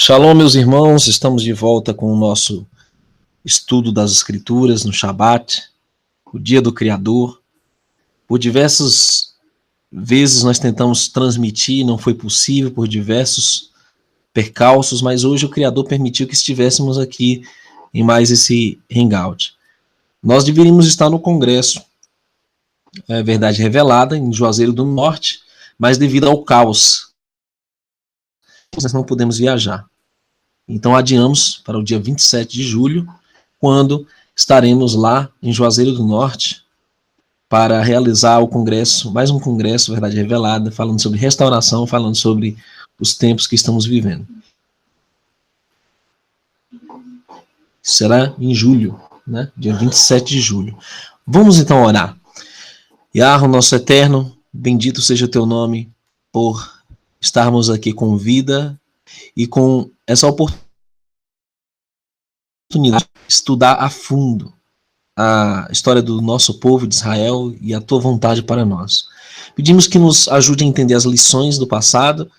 Shalom, meus irmãos, estamos de volta com o nosso estudo das Escrituras no Shabat, o Dia do Criador. Por diversas vezes nós tentamos transmitir, não foi possível por diversos percalços, mas hoje o Criador permitiu que estivéssemos aqui em mais esse hangout. Nós deveríamos estar no Congresso, Verdade Revelada, em Juazeiro do Norte, mas devido ao caos, nós não podemos viajar. Então adiamos para o dia 27 de julho, quando estaremos lá em Juazeiro do Norte para realizar o congresso, mais um congresso Verdade Revelada, falando sobre restauração, falando sobre os tempos que estamos vivendo. Será em julho, né? Dia 27 de julho. Vamos então orar. Yahweh, nosso eterno, bendito seja o teu nome por estarmos aqui com vida e com essa oportunidade de estudar a fundo a história do nosso povo de Israel e a tua vontade para nós. Pedimos que nos ajude a entender as lições do passado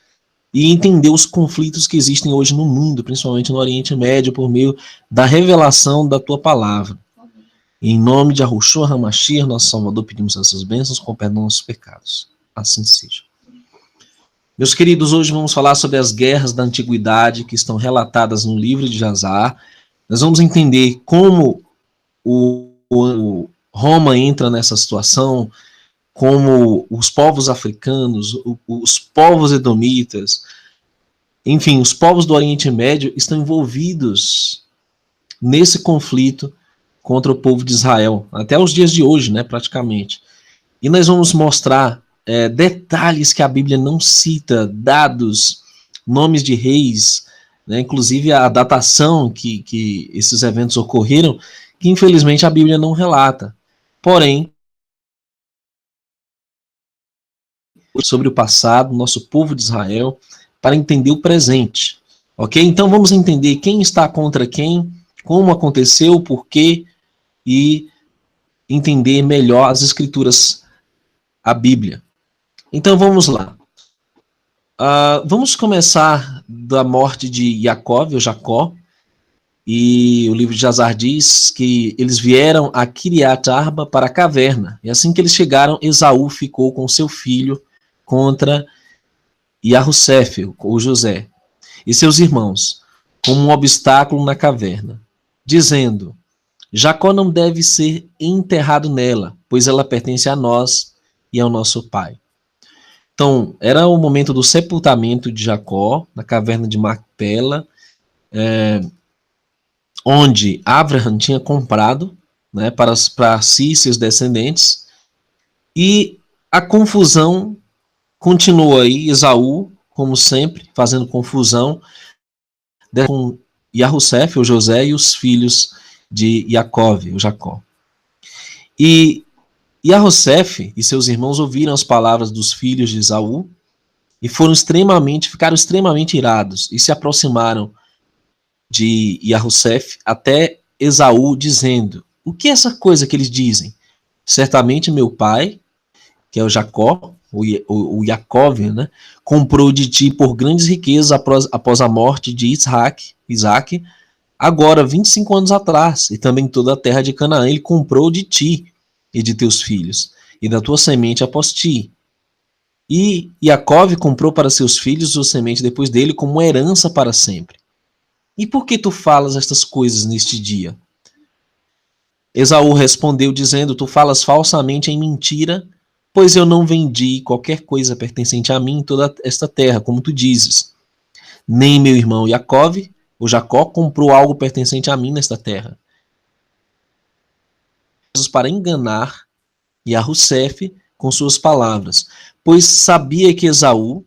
e entender os conflitos que existem hoje no mundo, principalmente no Oriente Médio, por meio da revelação da tua palavra. Em nome de Yahushua HaMashiach, nosso Salvador, pedimos essas bênçãos com perdão dos nossos pecados. Assim seja. Meus queridos, hoje vamos falar sobre as guerras da antiguidade que estão relatadas no livro de Jazar. Nós vamos entender como o Roma entra nessa situação, como os povos africanos, os povos edomitas, enfim, os povos do Oriente Médio estão envolvidos nesse conflito contra o povo de Israel, até os dias de hoje, né, praticamente. E nós vamos mostrar detalhes que a Bíblia não cita, dados, nomes de reis, né, inclusive a datação que esses eventos ocorreram, que infelizmente a Bíblia não relata. Porém, sobre o passado, nosso povo de Israel, para entender o presente. Ok? Então vamos entender quem está contra quem, como aconteceu, por quê, e entender melhor as Escrituras, a Bíblia. Então vamos lá. Vamos começar da morte de Jacó, e o livro de Jazar diz que eles vieram a Kiriat Arba para a caverna, e assim que eles chegaram, Esaú ficou com seu filho contra Yahussef, ou José, e seus irmãos, como um obstáculo na caverna, dizendo: Jacó não deve ser enterrado nela, pois ela pertence a nós e ao nosso pai. Então, era o momento do sepultamento de Jacó, na caverna de Macpela, onde Abraham tinha comprado, né, para si e seus descendentes, e a confusão continua aí, Esaú, como sempre, fazendo confusão com Yahussef, o José, e os filhos de Jacó. E Yahussef e seus irmãos ouviram as palavras dos filhos de Esaú e ficaram extremamente irados e se aproximaram de Yahussef até Esaú, dizendo: o que é essa coisa que eles dizem? Certamente meu pai, que é o Jacó, o Yaakov, né, comprou de ti por grandes riquezas após a morte de Isaac, agora 25 anos atrás, e também toda a terra de Canaã ele comprou de ti e de teus filhos, e da tua semente após ti. E Yaakov comprou para seus filhos sua semente depois dele como herança para sempre. E por que tu falas estas coisas neste dia? Esaú respondeu dizendo: tu falas falsamente em mentira, pois eu não vendi qualquer coisa pertencente a mim em toda esta terra, como tu dizes. Nem meu irmão Jacó, comprou algo pertencente a mim nesta terra. Para enganar Yahussef com suas palavras, pois sabia Esaú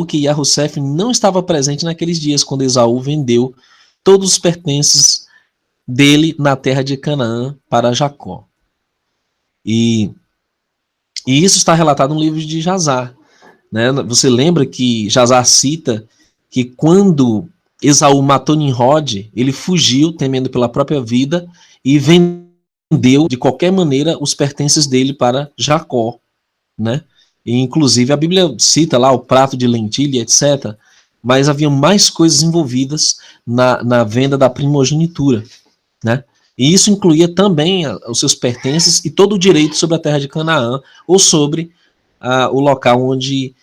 que Yahussef não estava presente naqueles dias, quando Esaú vendeu todos os pertences dele na terra de Canaã para Jacó. E isso está relatado no livro de Jazar. Né? Você lembra que Jazar cita que quando Esaú matou Nimrod, ele fugiu, temendo pela própria vida, e vendeu de qualquer maneira os pertences dele para Jacó. Né? E, inclusive a Bíblia cita lá o prato de lentilha, etc. mas havia mais coisas envolvidas na venda da primogenitura, né? E isso incluía também os seus pertences e todo o direito sobre a terra de Canaã, ou sobre o local onde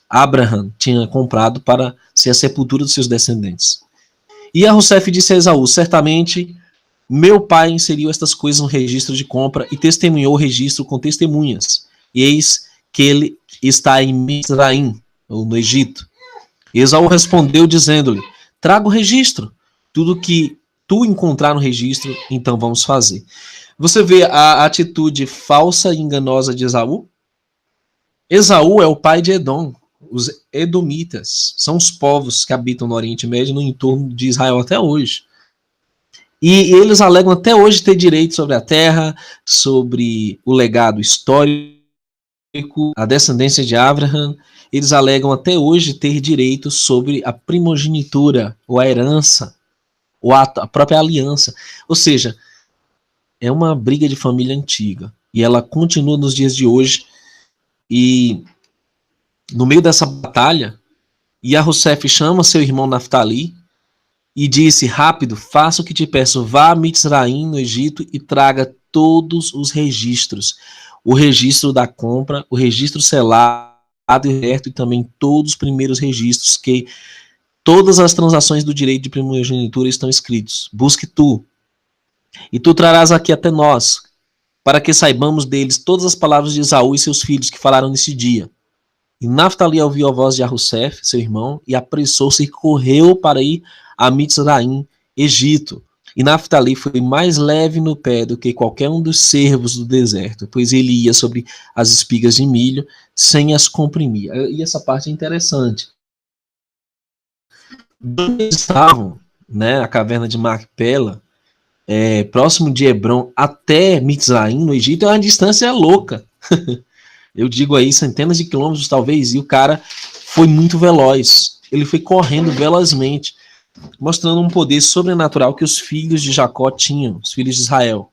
Abraham tinha comprado para ser a sepultura dos seus descendentes. E Arrocef disse a Esaú: certamente meu pai inseriu estas coisas no registro de compra e testemunhou o registro com testemunhas. E eis que ele está em Mizraim, ou no Egito. E Esaú respondeu, dizendo-lhe: traga o registro. Tudo que tu encontrar no registro, então vamos fazer. Você vê a atitude falsa e enganosa de Esaú? Esaú é o pai de Edom. Os edomitas são os povos que habitam no Oriente Médio, no entorno de Israel até hoje. E eles alegam até hoje ter direito sobre a terra, sobre o legado histórico, a descendência de Abraham. Eles alegam até hoje ter direito sobre a primogenitura, ou a herança, ou a própria aliança. Ou seja, é uma briga de família antiga. E ela continua nos dias de hoje. E no meio dessa batalha, Arrocef chama seu irmão Naftali e disse: rápido, faça o que te peço, vá a Mitzraim, no Egito, e traga todos os registros. O registro da compra, o registro selado e também todos os primeiros registros, que todas as transações do direito de primogenitura estão escritos. Busque tu, e tu trarás aqui até nós, para que saibamos deles todas as palavras de Esaú e seus filhos que falaram nesse dia. E Naftali ouviu a voz de Arrocef, seu irmão, e apressou-se e correu para ir a Mitzraim, Egito. E Naftali foi mais leve no pé do que qualquer um dos servos do deserto, pois ele ia sobre as espigas de milho sem as comprimir. E essa parte é interessante. Eles estavam, né, a caverna de Macpela, próximo de Hebron até Mitzraim, no Egito, é uma distância louca. Eu digo aí centenas de quilômetros talvez, e o cara foi muito veloz. Ele foi correndo velozmente, mostrando um poder sobrenatural que os filhos de Jacó tinham, os filhos de Israel.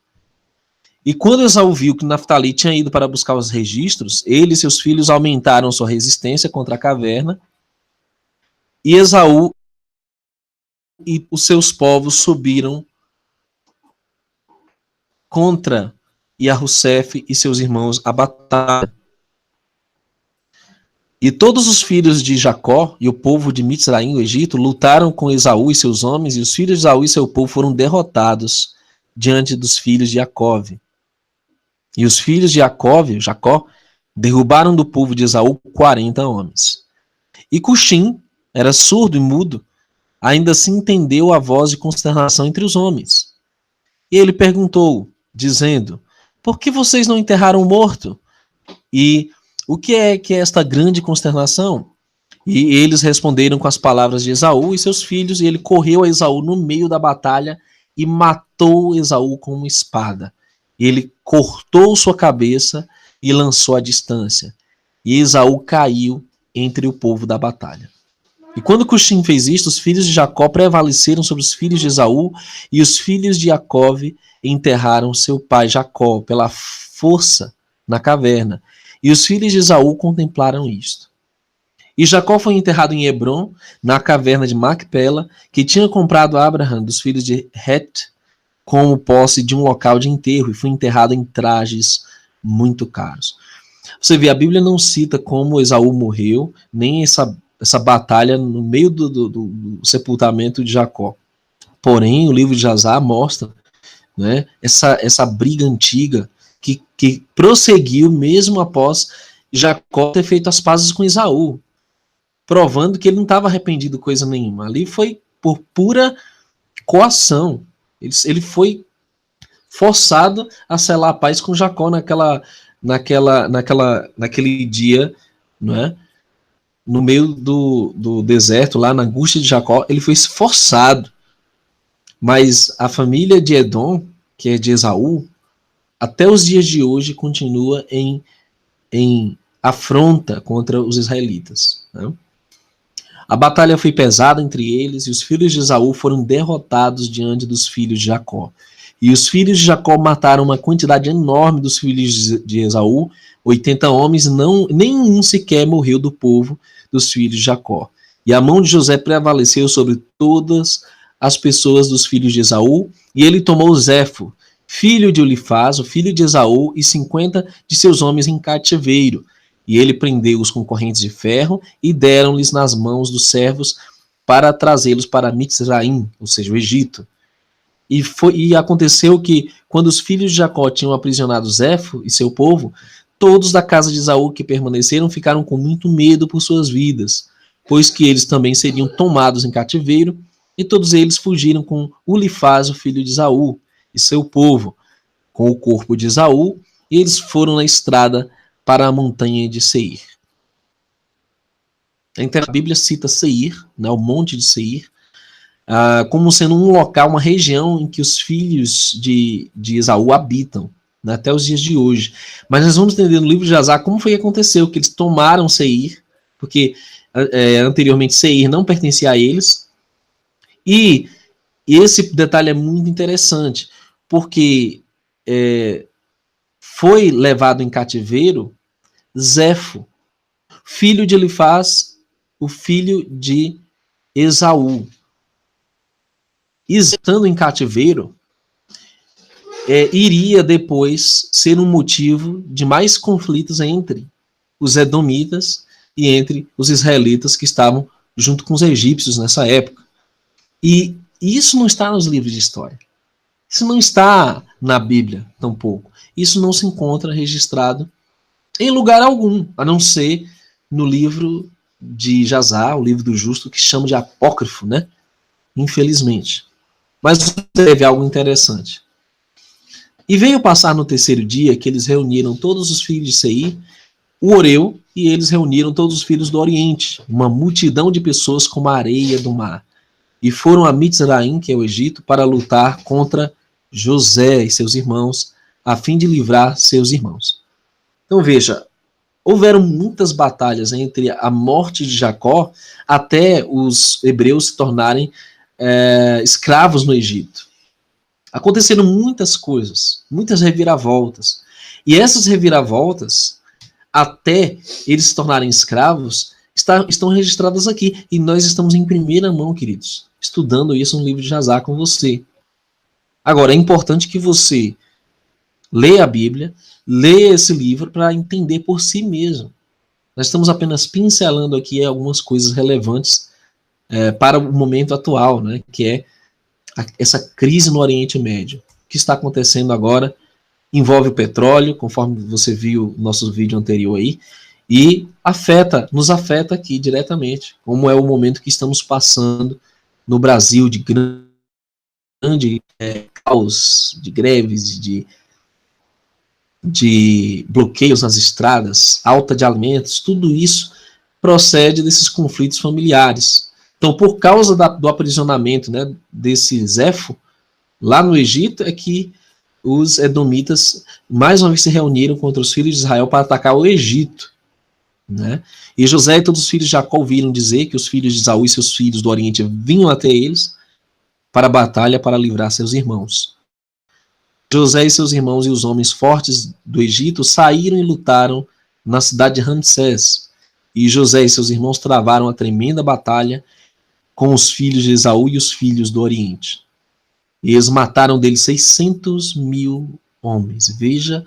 E quando Esaú viu que Naftali tinha ido para buscar os registros, ele e seus filhos aumentaram sua resistência contra a caverna, e Esaú e os seus povos subiram contra Arrocef e seus irmãos a batalha. E todos os filhos de Jacó e o povo de Mitzraim, o Egito, lutaram com Esaú e seus homens, e os filhos de Esaú e seu povo foram derrotados diante dos filhos de Jacó. E os filhos de Jacó, derrubaram do povo de Esaú 40 homens. E Cuxim era surdo e mudo, ainda assim entendeu a voz de consternação entre os homens. E ele perguntou, dizendo: por que vocês não enterraram o morto? E o que é esta grande consternação? E eles responderam com as palavras de Esaú e seus filhos, e ele correu a Esaú no meio da batalha e matou Esaú com uma espada. Ele cortou sua cabeça e lançou à distância. E Esaú caiu entre o povo da batalha. E quando Cuxim fez isto, os filhos de Jacó prevaleceram sobre os filhos de Esaú, e os filhos de Jacó enterraram seu pai Jacó pela força na caverna. E os filhos de Esaú contemplaram isto. E Jacó foi enterrado em Hebron, na caverna de Macpela, que tinha comprado Abraham dos filhos de Het, como posse de um local de enterro, e foi enterrado em trajes muito caros. Você vê, a Bíblia não cita como Esaú morreu, nem essa batalha no meio do sepultamento de Jacó. Porém, o livro de Jazar mostra, né, essa briga antiga que prosseguiu mesmo após Jacó ter feito as pazes com Esaú, provando que ele não estava arrependido de coisa nenhuma. Ali foi por pura coação. Ele foi forçado a selar a paz com Jacó naquele dia, não é? No meio do deserto, lá na angústia de Jacó, ele foi forçado. Mas a família de Edom, que é de Esaú, até os dias de hoje continua em afronta contra os israelitas. Né? A batalha foi pesada entre eles, e os filhos de Esaú foram derrotados diante dos filhos de Jacó. E os filhos de Jacó mataram uma quantidade enorme dos filhos de Esaú, 80 homens, nenhum sequer morreu do povo dos filhos de Jacó. E a mão de José prevaleceu sobre todas as pessoas dos filhos de Esaú, e ele tomou Zefo, filho de Ulifaz, o filho de Esaú, e 50 de seus homens em cativeiro. E ele prendeu-os com correntes de ferro e deram-lhes nas mãos dos servos para trazê-los para Mitzraim, ou seja, o Egito. E aconteceu que, quando os filhos de Jacó tinham aprisionado Zefo e seu povo, todos da casa de Esaú que permaneceram ficaram com muito medo por suas vidas, pois que eles também seriam tomados em cativeiro, e todos eles fugiram com Ulifaz, o filho de Esaú, e seu povo, com o corpo de Esaú, e eles foram na estrada para a montanha de Seir. Então a Bíblia cita Seir, né, o monte de Seir, como sendo um local, uma região em que os filhos de Esaú habitam, né, até os dias de hoje. Mas nós vamos entender no livro de Jazar como foi que aconteceu, que eles tomaram Seir, porque anteriormente Seir não pertencia a eles, e esse detalhe é muito interessante, porque foi levado em cativeiro Zefo, filho de Elifaz, o filho de Esaú. E estando em cativeiro, iria depois ser um motivo de mais conflitos entre os edomitas e entre os israelitas que estavam junto com os egípcios nessa época. E isso não está nos livros de história. Isso não está na Bíblia, tampouco. Isso não se encontra registrado em lugar algum, a não ser no livro de Jazar, o livro do justo, que chama de apócrifo, né? Infelizmente. Mas teve algo interessante. E veio passar no terceiro dia que eles reuniram todos os filhos de Seir, o Oreu, e eles reuniram todos os filhos do Oriente, uma multidão de pessoas como a areia do mar. E foram a Mitzraim, que é o Egito, para lutar contra José e seus irmãos, a fim de livrar seus irmãos. Então veja, houveram muitas batalhas entre a morte de Jacó até os hebreus se tornarem escravos no Egito. Aconteceram muitas coisas, muitas reviravoltas. E essas reviravoltas, até eles se tornarem escravos, estão registradas aqui. E nós estamos em primeira mão, queridos, estudando isso no livro de Jazar com você. Agora, é importante que você leia a Bíblia, leia esse livro para entender por si mesmo. Nós estamos apenas pincelando aqui algumas coisas relevantes para o momento atual, né, que é essa crise no Oriente Médio. O que está acontecendo agora envolve o petróleo, conforme você viu no nosso vídeo anterior aí, e nos afeta aqui diretamente, como é o momento que estamos passando no Brasil de grande caos, de greves, de bloqueios nas estradas, alta de alimentos, tudo isso procede desses conflitos familiares. Então, por causa do aprisionamento, né, desse Zefo, lá no Egito, é que os edomitas mais uma vez se reuniram contra os filhos de Israel para atacar o Egito. Né? E José e todos os filhos de Jacó ouviram dizer que os filhos de Esaú e seus filhos do Oriente vinham até eles para a batalha para livrar seus irmãos. José e seus irmãos e os homens fortes do Egito saíram e lutaram na cidade de Ramsés. E José e seus irmãos travaram a tremenda batalha com os filhos de Esaú e os filhos do Oriente. E eles mataram deles 600 mil homens. Veja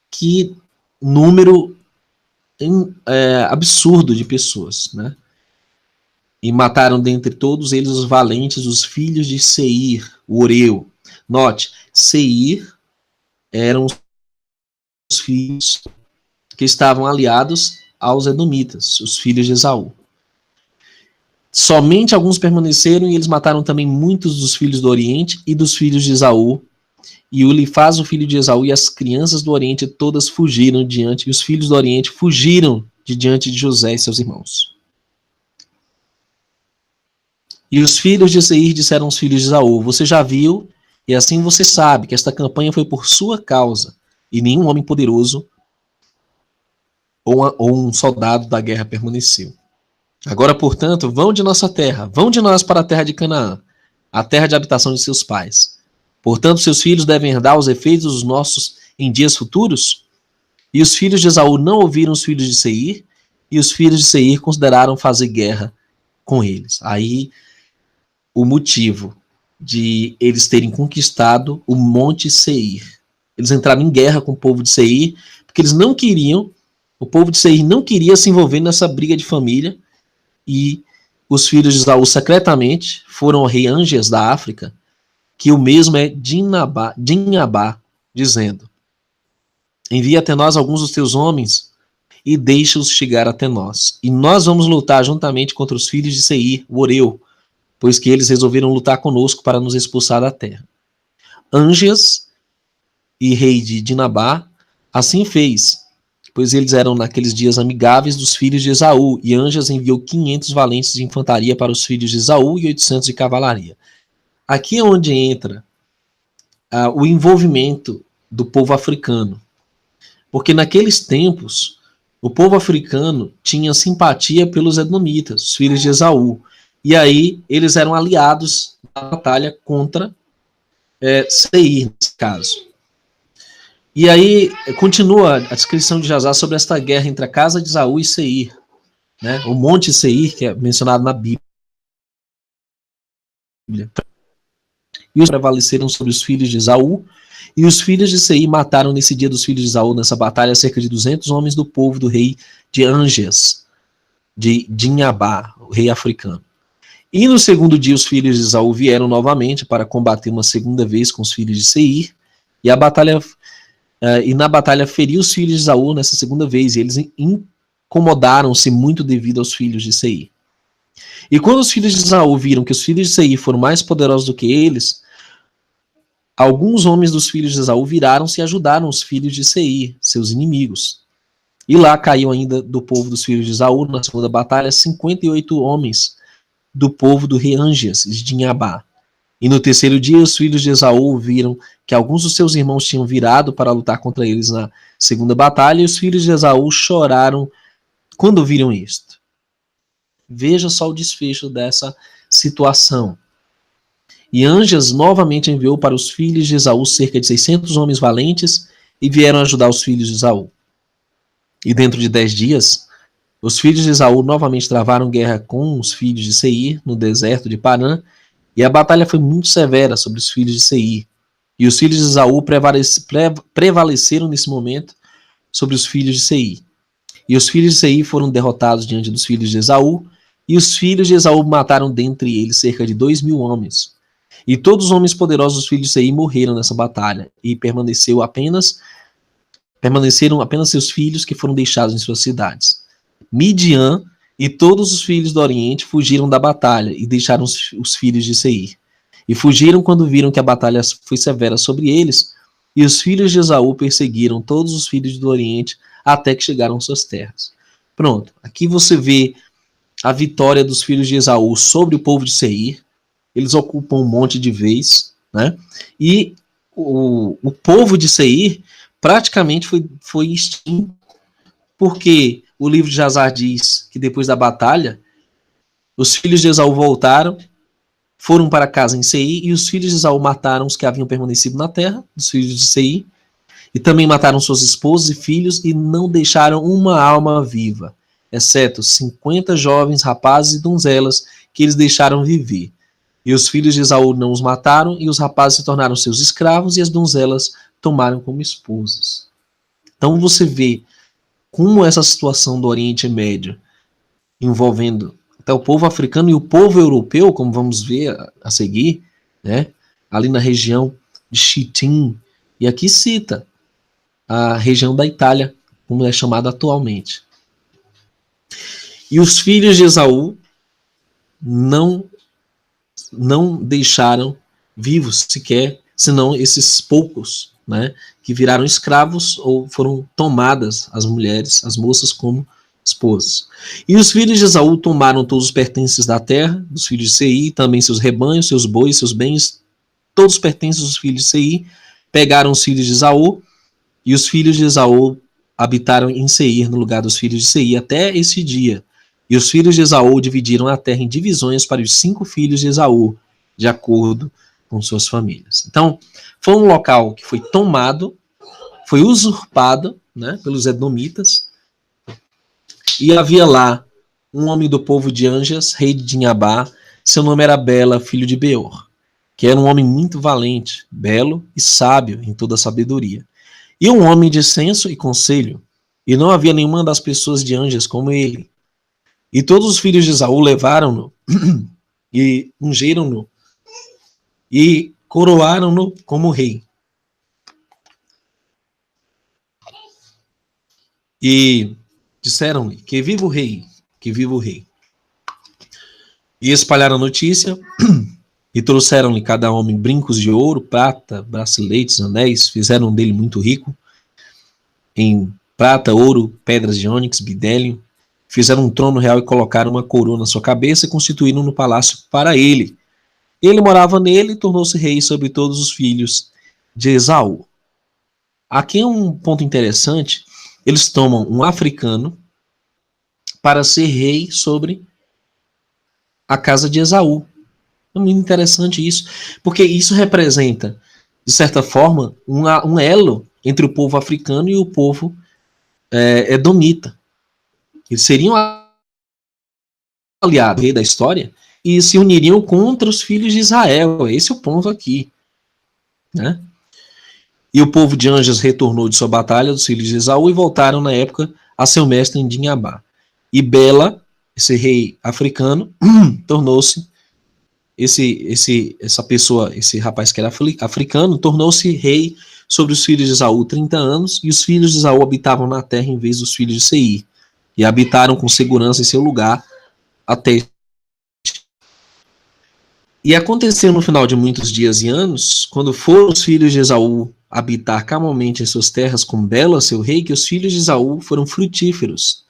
que número absurdo de pessoas, né? E mataram dentre todos eles os valentes, os filhos de Seir, o Oreu. Note, Seir eram os filhos que estavam aliados aos edomitas, os filhos de Esaú. Somente alguns permaneceram e eles mataram também muitos dos filhos do Oriente e dos filhos de Esaú. E Ulifaz, o filho de Esaú, e as crianças do Oriente todas fugiram diante, e os filhos do Oriente fugiram de diante de José e seus irmãos. E os filhos de Seir disseram aos filhos de Esaú: você já viu, e assim você sabe, que esta campanha foi por sua causa, e nenhum homem poderoso ou um soldado da guerra permaneceu. Agora, portanto, vão de nossa terra, vão de nós para a terra de Canaã, a terra de habitação de seus pais. Portanto, seus filhos devem herdar os efeitos dos nossos em dias futuros? E os filhos de Esaú não ouviram os filhos de Seir, e os filhos de Seir consideraram fazer guerra com eles. Aí o motivo de eles terem conquistado o Monte Seir. Eles entraram em guerra com o povo de Seir, porque eles não queriam, o povo de Seir não queria se envolver nessa briga de família, e os filhos de Esaú secretamente foram ao rei Ângeas da África, que o mesmo é Dinabá, dizendo: envia até nós alguns dos teus homens e deixa-os chegar até nós. E nós vamos lutar juntamente contra os filhos de Seir, o Oreu, pois que eles resolveram lutar conosco para nos expulsar da terra. Ângeas e rei de Dinabá assim fez, pois eles eram naqueles dias amigáveis dos filhos de Esaú, e Ângeas enviou 500 valentes de infantaria para os filhos de Esaú e 800 de cavalaria. Aqui é onde entra o envolvimento do povo africano, porque naqueles tempos o povo africano tinha simpatia pelos edomitas, os filhos de Esaú, e aí eles eram aliados na batalha contra Seir, nesse caso. E aí continua a descrição de Jazar sobre esta guerra entre a casa de Esaú e Seir, né? O Monte Seir, que é mencionado na Bíblia. E os prevaleceram sobre os filhos de Esaú, e os filhos de Seir mataram nesse dia dos filhos de Esaú, nessa batalha, cerca de 200 homens do povo do rei de Ângeas, de Dinhabá, o rei africano. E no segundo dia os filhos de Esaú vieram novamente para combater uma segunda vez com os filhos de Seir, e na batalha feriu os filhos de Esaú nessa segunda vez, e eles incomodaram-se muito devido aos filhos de Seir. E quando os filhos de Esaú viram que os filhos de Seir foram mais poderosos do que eles, alguns homens dos filhos de Esaú viraram-se e ajudaram os filhos de Seir, seus inimigos. E lá caiu ainda do povo dos filhos de Esaú, na segunda batalha, 58 homens do povo do rei Ângeas, de Dinhabá. E no terceiro dia, os filhos de Esaú viram que alguns dos seus irmãos tinham virado para lutar contra eles na segunda batalha, e os filhos de Esaú choraram quando viram isto. Veja só o desfecho dessa situação. E Ângeas novamente enviou para os filhos de Esaú cerca de 600 homens valentes e vieram ajudar os filhos de Esaú. E dentro de 10 dias, os filhos de Esaú novamente travaram guerra com os filhos de Seir no deserto de Parã, e a batalha foi muito severa sobre os filhos de Seir. E os filhos de Esaú prevaleceram nesse momento sobre os filhos de Seir. E os filhos de Seir foram derrotados diante dos filhos de Esaú, e os filhos de Esaú mataram dentre eles cerca de 2.000 homens. E todos os homens poderosos dos filhos de Seir morreram nessa batalha, e permaneceram apenas seus filhos que foram deixados em suas cidades. Midian e todos os filhos do Oriente fugiram da batalha e deixaram os filhos de Seir. E fugiram quando viram que a batalha foi severa sobre eles, e os filhos de Esaú perseguiram todos os filhos do Oriente até que chegaram às suas terras. Pronto, aqui você vê a vitória dos filhos de Esaú sobre o povo de Seir. Eles ocupam um monte de vez, né? E o povo de Seir praticamente foi extinto, porque o livro de Jazar diz que depois da batalha, os filhos de Esaú voltaram, foram para casa em Seir, e os filhos de Esaú mataram os que haviam permanecido na terra, os filhos de Seir, e também mataram suas esposas e filhos, e não deixaram uma alma viva, exceto 50 jovens, rapazes e donzelas, que eles deixaram viver. E os filhos de Esaú não os mataram, e os rapazes se tornaram seus escravos, e as donzelas tomaram como esposas. Então você vê como essa situação do Oriente Médio, envolvendo até o povo africano e o povo europeu, como vamos ver a seguir, né, ali na região de Chitim, e aqui cita a região da Itália, como é chamada atualmente. E os filhos de Esaú não deixaram vivos sequer, senão esses poucos, né, que viraram escravos ou foram tomadas as mulheres, as moças, como esposas. E os filhos de Esaú tomaram todos os pertences da terra, dos filhos de Seir, também seus rebanhos, seus bois, seus bens, todos os pertences dos filhos de Seir, pegaram os filhos de Esaú, e os filhos de Esaú habitaram em Seir, no lugar dos filhos de Seir, até esse dia. E os filhos de Esaú dividiram a terra em divisões para os 5 filhos de Esaú, de acordo com suas famílias. Então, foi um local que foi tomado, foi usurpado, né, pelos edomitas, e havia lá um homem do povo de Anjas, rei de Dinhabá. Seu nome era Bela, filho de Beor, que era um homem muito valente, belo e sábio em toda a sabedoria. E um homem de senso e conselho. E não havia nenhuma das pessoas de Anjas como ele. E todos os filhos de Esaú levaram-no e ungiram-no e coroaram-no como rei. E disseram-lhe: que viva o rei, que viva o rei. E espalharam a notícia e trouxeram-lhe cada homem brincos de ouro, prata, braceletes, anéis, fizeram dele muito rico em prata, ouro, pedras de ônix, bidélio. Fizeram um trono real e colocaram uma coroa na sua cabeça e constituíram no palácio para ele. Ele morava nele e tornou-se rei sobre todos os filhos de Esaú. Aqui é um ponto interessante. Eles tomam um africano para ser rei sobre a casa de Esaú. É muito interessante isso, porque isso representa, de certa forma, um elo entre o povo africano e o povo edomita. Eles seriam aliados da história e se uniriam contra os filhos de Israel. Esse é o ponto aqui, né? E o povo de Anjas retornou de sua batalha dos filhos de Esaú e voltaram na época a seu mestre em Dinhabá. E Bela, esse rei africano, tornou-se esse rapaz que era africano, tornou-se rei sobre os filhos de Esaú 30 anos, e os filhos de Esaú habitavam na terra em vez dos filhos de Seir, e habitaram com segurança em seu lugar até. E aconteceu no final de muitos dias e anos, quando foram os filhos de Esaú habitar calmamente em suas terras com Bela, seu rei, que os filhos de Esaú foram frutíferos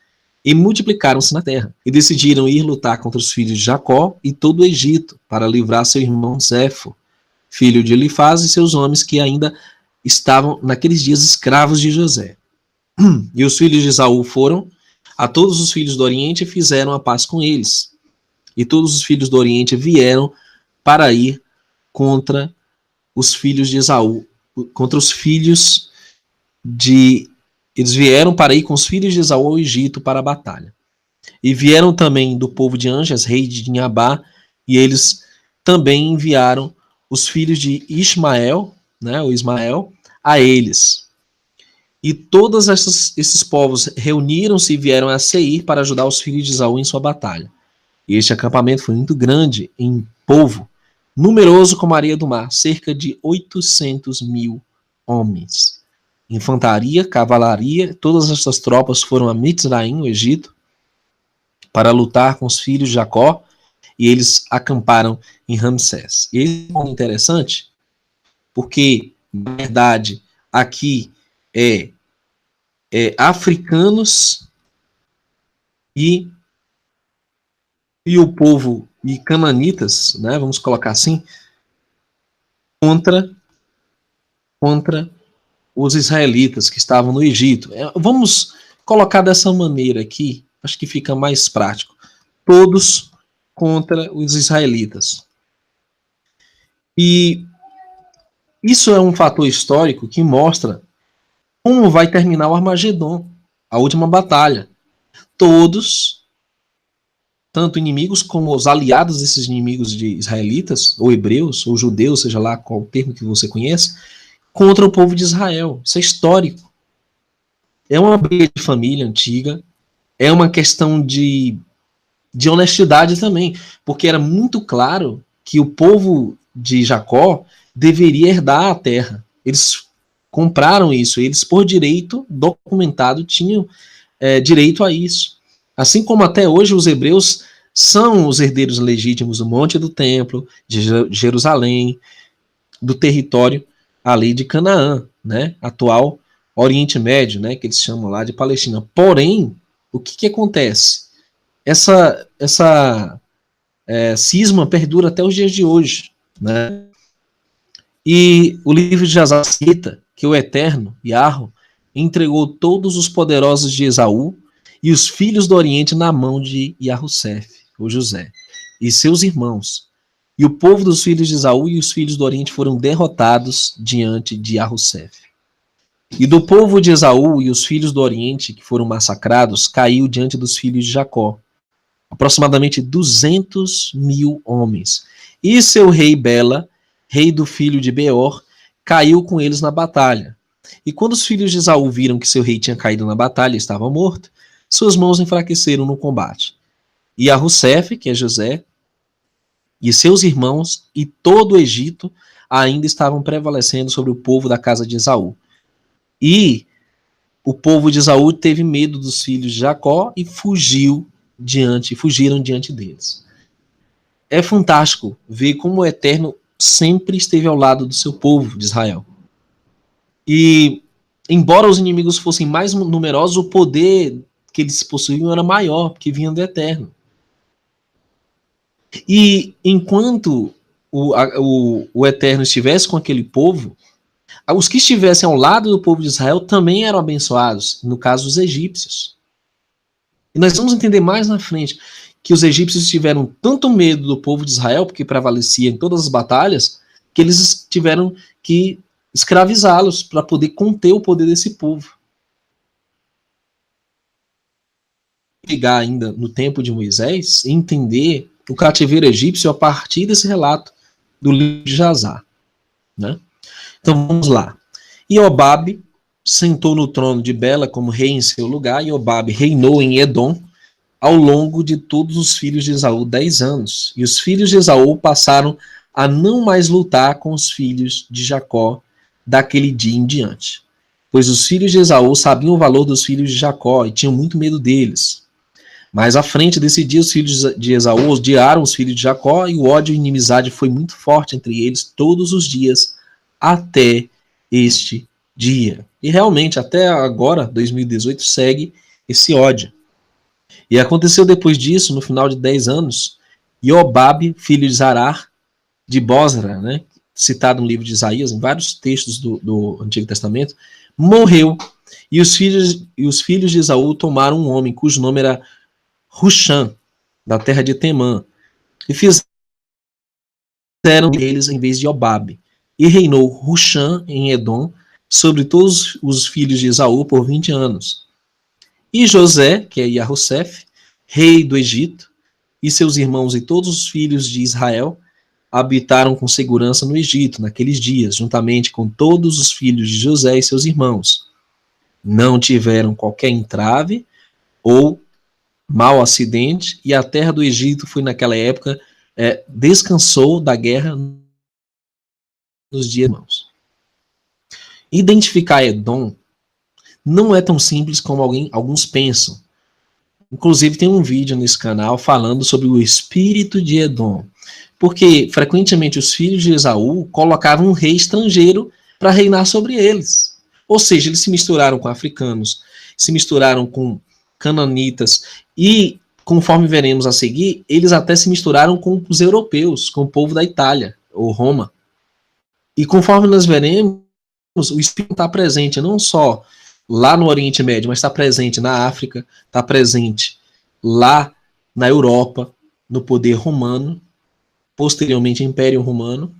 e multiplicaram-se na terra, e decidiram ir lutar contra os filhos de Jacó e todo o Egito, para livrar seu irmão Zefo, filho de Elifaz, e seus homens que ainda estavam naqueles dias escravos de José. E os filhos de Esaú foram a todos os filhos do Oriente e fizeram a paz com eles. E todos os filhos do Oriente vieram para ir contra os filhos de Esaú, contra os filhos de... Eles vieram para ir com os filhos de Esaú ao Egito para a batalha. E vieram também do povo de Anjas, rei de Dinhabá, e eles também enviaram os filhos de Ismael, né, o Ismael, a eles. E todos esses povos reuniram-se e vieram a Seir para ajudar os filhos de Esaú em sua batalha. E este acampamento foi muito grande em povo, numeroso como a areia do mar, cerca de 800.000 homens. Infantaria, cavalaria, todas essas tropas foram a Mitzraim, o Egito, para lutar com os filhos de Jacó, e eles acamparam em Ramsés. E isso é muito interessante, porque, na verdade, aqui é africanos e o povo e cananitas, né, vamos colocar assim, contra os israelitas que estavam no Egito. Vamos colocar dessa maneira aqui, acho que fica mais prático. Todos contra os israelitas. E isso é um fator histórico que mostra como vai terminar o Armagedon, a última batalha. Todos, tanto inimigos como os aliados desses inimigos de israelitas, ou hebreus, ou judeus, seja lá qual o termo que você conhece, contra o povo de Israel. Isso é histórico. É uma briga de família antiga, é uma questão de honestidade também, porque era muito claro que o povo de Jacó deveria herdar a terra. Eles compraram isso, eles por direito documentado tinham direito a isso. Assim como até hoje os hebreus são os herdeiros legítimos do Monte do Templo, de Jerusalém, do território ali de Canaã, né, atual Oriente Médio, né, que eles chamam lá de Palestina. Porém, o que acontece? Essa cisma perdura até os dias de hoje, né? E o livro de Jasar cita que o Eterno, Yahweh, entregou todos os poderosos de Esaú e os filhos do Oriente na mão de Yahussef, ou José, e seus irmãos. E o povo dos filhos de Esaú e os filhos do Oriente foram derrotados diante de Yahussef. E do povo de Esaú e os filhos do Oriente, que foram massacrados, caiu diante dos filhos de Jacó. aproximadamente 200.000 homens. E seu rei Bela, rei do filho de Beor, caiu com eles na batalha. E quando os filhos de Esaú viram que seu rei tinha caído na batalha e estava morto, suas mãos enfraqueceram no combate. E Arrussef, que é José, e seus irmãos e todo o Egito ainda estavam prevalecendo sobre o povo da casa de Esaú. E o povo de Esaú teve medo dos filhos de Jacó e fugiram diante deles. É fantástico ver como o Eterno sempre esteve ao lado do seu povo de Israel. E, embora os inimigos fossem mais numerosos, o poder que eles possuíam era maior, porque vinha do Eterno. E enquanto o Eterno estivesse com aquele povo, os que estivessem ao lado do povo de Israel também eram abençoados, no caso os egípcios. E nós vamos entender mais na frente que os egípcios tiveram tanto medo do povo de Israel, porque prevalecia em todas as batalhas, que eles tiveram que escravizá-los para poder conter o poder desse povo. Chegar ainda no tempo de Moisés e entender o cativeiro egípcio a partir desse relato do livro de Jazar, né? Então vamos lá. Iobabe sentou no trono de Bela como rei em seu lugar. Iobabe reinou em Edom ao longo de todos os filhos de Esaú 10 anos. E os filhos de Esaú passaram a não mais lutar com os filhos de Jacó daquele dia em diante. Pois os filhos de Esaú sabiam o valor dos filhos de Jacó e tinham muito medo deles. Mas à frente desse dia, os filhos de Esaú odiaram os filhos de Jacó e o ódio e inimizade foi muito forte entre eles todos os dias até este dia. E realmente, até agora, 2018, segue esse ódio. E aconteceu depois disso, no final de 10 anos, Iobabe, filho de Zarar, de Bozra, né, citado no livro de Isaías, em vários textos do Antigo Testamento, morreu. E os filhos de Esaú tomaram um homem cujo nome era Husham, da terra de Temã, e fizeram eles em vez de Iobabe. E reinou Husham em Edom sobre todos os filhos de Esaú por 20 anos. E José, que é Yahussef, rei do Egito, e seus irmãos e todos os filhos de Israel habitaram com segurança no Egito naqueles dias, juntamente com todos os filhos de José e seus irmãos. Não tiveram qualquer entrave ou mau acidente, e a terra do Egito foi naquela época, descansou da guerra nos dias irmãos. Identificar Edom não é tão simples como alguns pensam. Inclusive tem um vídeo nesse canal falando sobre o espírito de Edom, porque frequentemente os filhos de Esaú colocavam um rei estrangeiro para reinar sobre eles. Ou seja, eles se misturaram com africanos, se misturaram com cananitas e, conforme veremos a seguir, eles até se misturaram com os europeus, com o povo da Itália, ou Roma. E conforme nós veremos, o espírito está presente não só lá no Oriente Médio, mas está presente na África, está presente lá na Europa, no poder romano, posteriormente Império Romano.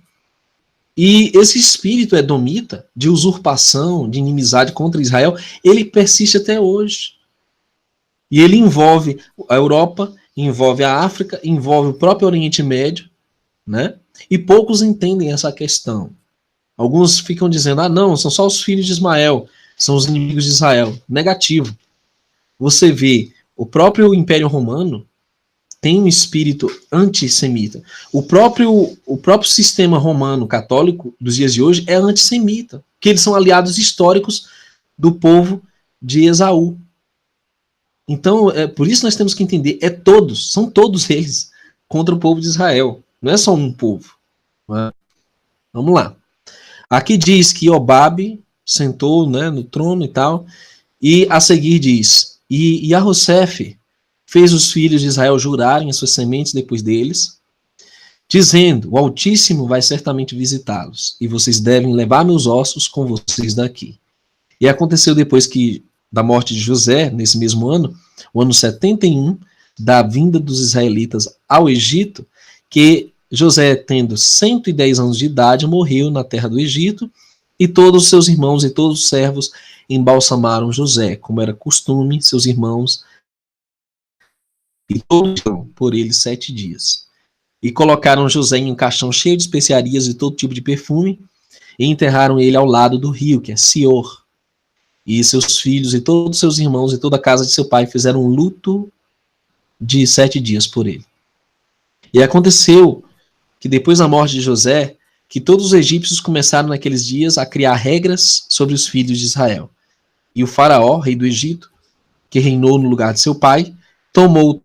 E esse espírito edomita, de usurpação, de inimizade contra Israel, ele persiste até hoje. E ele envolve a Europa, envolve a África, envolve o próprio Oriente Médio, né? E poucos entendem essa questão. Alguns ficam dizendo, não, são só os filhos de Ismael, são os inimigos de Israel. Negativo. Você vê, o próprio Império Romano tem um espírito antissemita. O próprio sistema romano católico dos dias de hoje é antissemita, porque eles são aliados históricos do povo de Esaú. Então, por isso nós temos que entender, são todos eles contra o povo de Israel. Não é só um povo. Né? Vamos lá. Aqui diz que Iobabe sentou, né, no trono e tal, e a seguir diz, e Yahussef fez os filhos de Israel jurarem as suas sementes depois deles, dizendo, o Altíssimo vai certamente visitá-los, e vocês devem levar meus ossos com vocês daqui. E aconteceu depois da morte de José, nesse mesmo ano, o ano 71, da vinda dos israelitas ao Egito, que José, tendo 110 anos de idade, morreu na terra do Egito, e todos os seus irmãos e todos os servos embalsamaram José, como era costume, seus irmãos E todos por ele 7 dias. E colocaram José em um caixão cheio de especiarias e todo tipo de perfume, e enterraram ele ao lado do rio, que é Sior. E seus filhos e todos seus irmãos e toda a casa de seu pai fizeram um luto de 7 dias por ele. E aconteceu que depois da morte de José, que todos os egípcios começaram naqueles dias a criar regras sobre os filhos de Israel. E o faraó, rei do Egito, que reinou no lugar de seu pai, tomou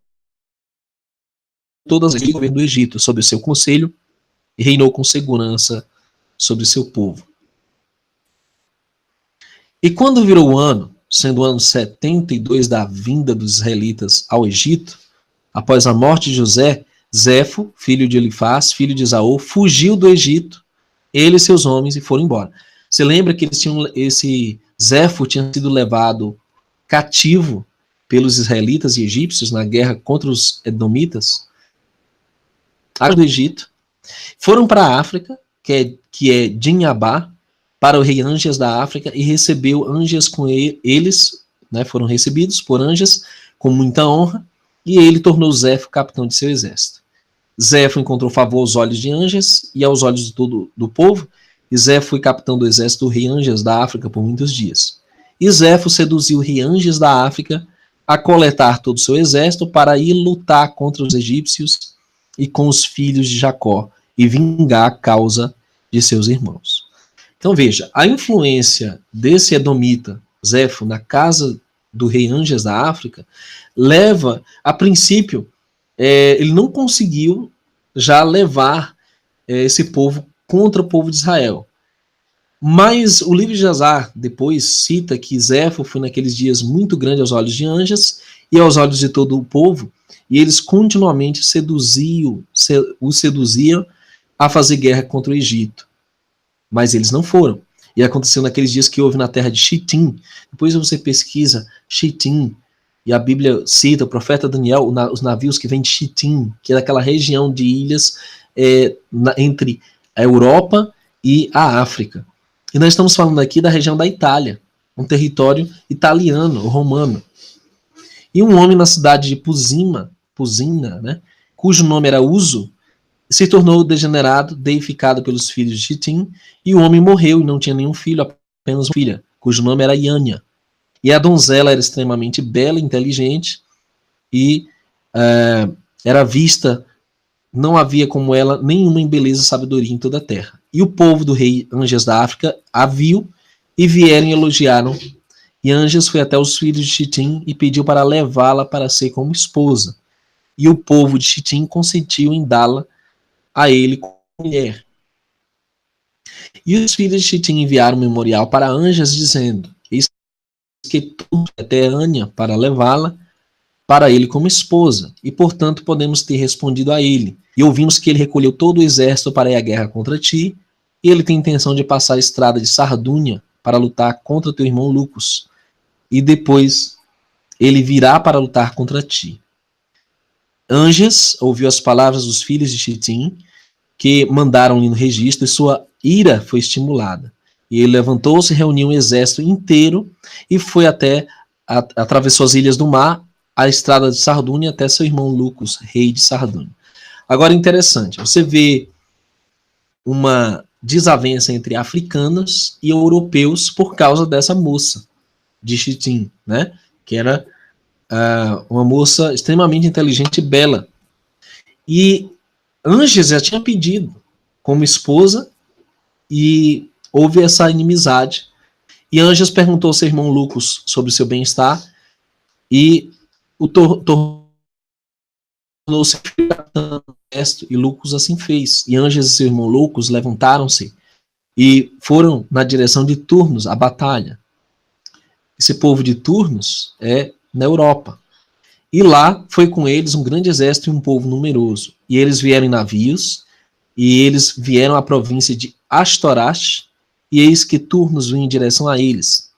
todas as leis do governo do Egito sob o seu conselho e reinou com segurança sobre seu povo. E quando virou o ano, sendo o ano 72 da vinda dos israelitas ao Egito, após a morte de José, Zefo, filho de Elifaz, filho de Esaú, fugiu do Egito, ele e seus homens, e foram embora. Você lembra que esse Zefo tinha sido levado cativo pelos israelitas e egípcios na guerra contra os edomitas? Do Egito. Foram para a África, que é Dinhabá, para o rei Anjas da África, e recebeu Anjas com eles, né, foram recebidos por Anjas com muita honra, e ele tornou Zefo capitão de seu exército. Zefo encontrou favor aos olhos de Anjas e aos olhos de todo do povo, e Zefo foi capitão do exército do rei Anjas da África por muitos dias. E Zefo seduziu o rei Anjas da África a coletar todo o seu exército para ir lutar contra os egípcios e com os filhos de Jacó, e vingar a causa de seus irmãos. Então veja, a influência desse edomita, Zefo, na casa do rei Anjas da África, leva, a princípio, ele não conseguiu já levar esse povo contra o povo de Israel. Mas o livro de Jasar depois cita que Zefo foi naqueles dias muito grande aos olhos de Anjas e aos olhos de todo o povo, e eles continuamente o seduziam a fazer guerra contra o Egito. Mas eles não foram. E aconteceu naqueles dias que houve na terra de Chitim. Depois você pesquisa Chitim, e a Bíblia cita o profeta Daniel, os navios que vêm de Chitim, que é daquela região de ilhas entre a Europa e a África. E nós estamos falando aqui da região da Itália, um território italiano, romano. E um homem na cidade de Pusina, né, cujo nome era Uso, se tornou degenerado, deificado pelos filhos de Chitim, e o homem morreu e não tinha nenhum filho, apenas uma filha, cujo nome era Iânia. E a donzela era extremamente bela, inteligente, e era vista, não havia como ela nenhuma em beleza e sabedoria em toda a terra. E o povo do rei Anjas da África a viu, e vieram e elogiaram. E Anjas foi até os filhos de Chitim e pediu para levá-la para ser como esposa. E o povo de Chitim consentiu em dá-la a ele como mulher. E os filhos de Chitim enviaram um memorial para Anjas, dizendo: eis que tu até Ânia para levá-la para ele como esposa, e portanto podemos ter respondido a ele. E ouvimos que ele recolheu todo o exército para ir à guerra contra ti, e ele tem intenção de passar a estrada de Sardúnia para lutar contra teu irmão Lucus, e depois ele virá para lutar contra ti. Anjas ouviu as palavras dos filhos de Chitim, que mandaram-lhe no registro, e sua ira foi estimulada. E ele levantou-se, reuniu um exército inteiro e foi atravessou as ilhas do mar, a estrada de Sardúnia, até seu irmão Lucus, rei de Sardúnia. Agora, interessante, você vê uma desavença entre africanos e europeus por causa dessa moça de Chitim, né? Que era uma moça extremamente inteligente e bela. E Anjas já tinha pedido como esposa, e houve essa inimizade. E Anjas perguntou ao seu irmão Lucus sobre o seu bem-estar, e o tornou-se capitão do exército, e Lucus assim fez. E Anjas e seu irmão Lucus levantaram-se e foram na direção de Turnos, a batalha. Esse povo de Turnos é na Europa. E lá foi com eles um grande exército e um povo numeroso. E eles vieram em navios, e eles vieram à província de Astorash, e eis que Turnos vinha em direção a eles,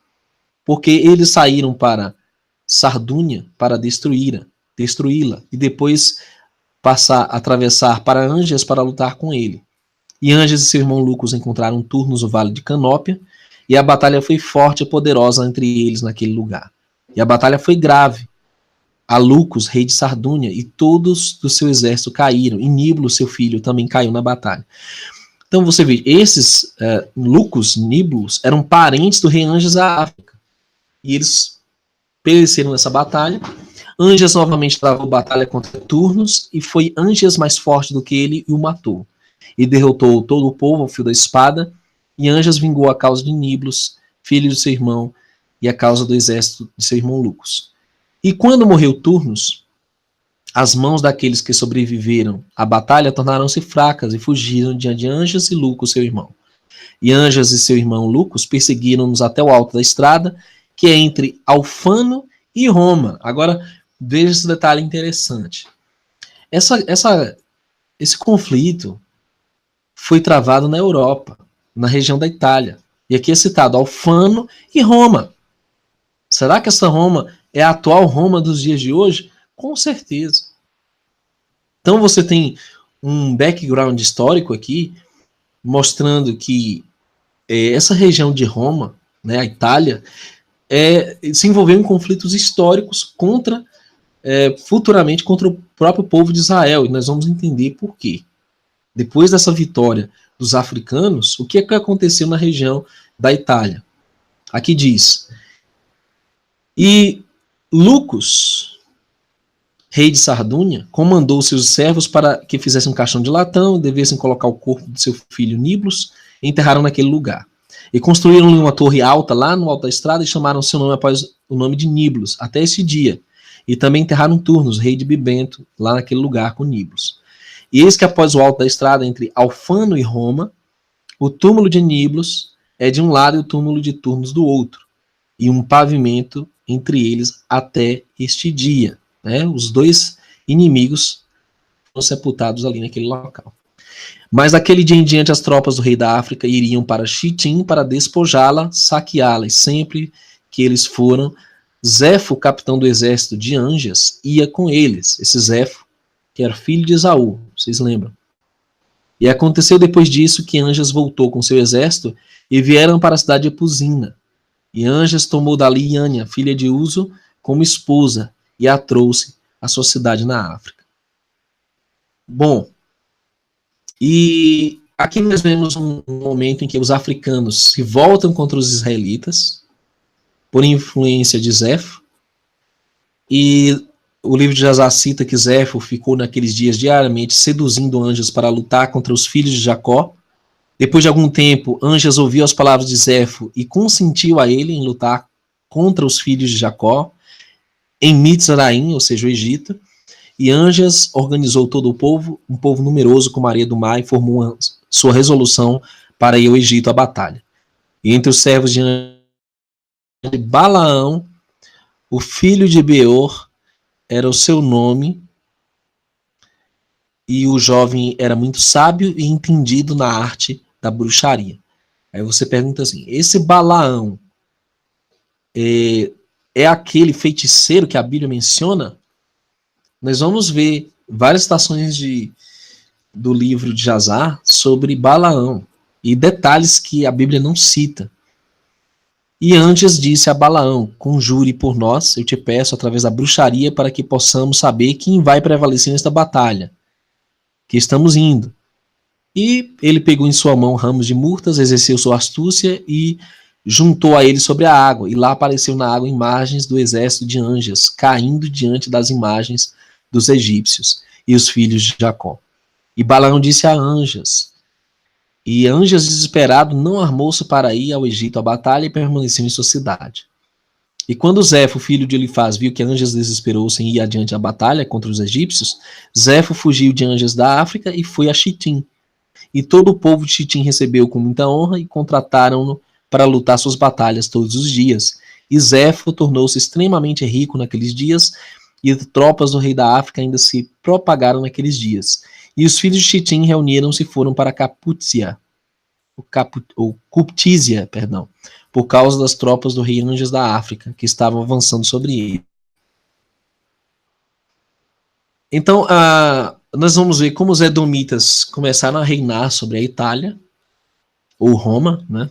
porque eles saíram para Sardúnia para destruí-la, e depois atravessar para Anjas para lutar com ele. E Anjas e seu irmão Lucus encontraram Turnos no vale de Canópia, e a batalha foi forte e poderosa entre eles naquele lugar. E a batalha foi grave, a Lucus, rei de Sardúnia, e todos do seu exército caíram, e Niblo, seu filho, também caiu na batalha. Então você vê, esses Lucus, Niblos, eram parentes do rei Anjas da África, e eles pereceram nessa batalha. Anjas novamente travou batalha contra Turnos, e foi Anjas mais forte do que ele e o matou. E derrotou todo o povo ao fio da espada, e Anjas vingou a causa de Niblos, filho de seu irmão, e a causa do exército de seu irmão Lucus. E quando morreu Turnos, as mãos daqueles que sobreviveram à batalha tornaram-se fracas e fugiram diante de Anjas e Lucus, seu irmão. E Anjas e seu irmão Lucus perseguiram-nos até o alto da estrada, que é entre Alfano e Roma. Agora, veja esse detalhe interessante. Esse conflito foi travado na Europa, na região da Itália. E aqui é citado Alfano e Roma. Será que essa Roma é a atual Roma dos dias de hoje? Com certeza. Então você tem um background histórico aqui, mostrando que essa região de Roma, né, a Itália, se envolveu em conflitos históricos futuramente contra o próprio povo de Israel, e nós vamos entender por quê. Depois dessa vitória dos africanos, o que é que aconteceu na região da Itália? Aqui diz: e Lucus, rei de Sardúnia, comandou seus servos para que fizessem um caixão de latão e devessem colocar o corpo de seu filho Niblos e enterraram naquele lugar. E construíram uma torre alta lá no alto da estrada e chamaram seu nome após o nome de Niblos, até esse dia. E também enterraram Turnos, rei de Bibento, lá naquele lugar com Niblos. E eis que após o alto da estrada, entre Alfano e Roma, o túmulo de Niblos é de um lado e o túmulo de Turnos do outro, e um pavimento entre eles até este dia. Né? Os dois inimigos foram sepultados ali naquele local. Mas daquele dia em diante as tropas do rei da África iriam para Chitim para despojá-la, saqueá-la, e sempre que eles foram, Zefo, capitão do exército de Anjas, ia com eles. Esse Zefo, que era filho de Esaú, vocês lembram? E aconteceu depois disso que Anjas voltou com seu exército e vieram para a cidade de Epusina. E Anjas tomou dali Iânia, filha de Uzo, como esposa, e a trouxe à sua cidade na África. Bom, e aqui nós vemos um momento em que os africanos se voltam contra os israelitas, por influência de Zefo, e o livro de Jasar cita que Zefo ficou naqueles dias diariamente seduzindo Anjas para lutar contra os filhos de Jacó. Depois de algum tempo, Anjas ouviu as palavras de Zefo e consentiu a ele em lutar contra os filhos de Jacó, em Mitzraim, ou seja, o Egito, e Anjas organizou todo o povo, um povo numeroso como a areia do mar, e formou sua resolução para ir ao Egito à batalha. E entre os servos de Balaão, o filho de Beor, era o seu nome, e o jovem era muito sábio e entendido na arte da bruxaria. Aí você pergunta assim, esse Balaão é aquele feiticeiro que a Bíblia menciona? Nós vamos ver várias citações do livro de Jasar sobre Balaão, e detalhes que a Bíblia não cita. E Anjas disse a Balaão, conjure por nós, eu te peço, através da bruxaria, para que possamos saber quem vai prevalecer nesta batalha, que estamos indo. E ele pegou em sua mão ramos de murtas, exerceu sua astúcia e juntou a ele sobre a água, e lá apareceu na água imagens do exército de Anjas, caindo diante das imagens dos egípcios e os filhos de Jacó. E Balaão disse a Anjas, e Anjas, desesperado, não armou-se para ir ao Egito à batalha e permaneceu em sua cidade. E quando Zefo, filho de Elifaz, viu que Anjas desesperou-se em ir adiante à batalha contra os egípcios, Zefo fugiu de Anjas da África e foi a Chitim. E todo o povo de Chitim recebeu com muita honra e contrataram-no para lutar suas batalhas todos os dias. E Zefo tornou-se extremamente rico naqueles dias, e tropas do rei da África ainda se propagaram naqueles dias. E os filhos de Chitim reuniram-se e foram para Cuptísia, por causa das tropas do rei Anjas da África, que estavam avançando sobre ele. Então, nós vamos ver como os edomitas começaram a reinar sobre a Itália, ou Roma, né?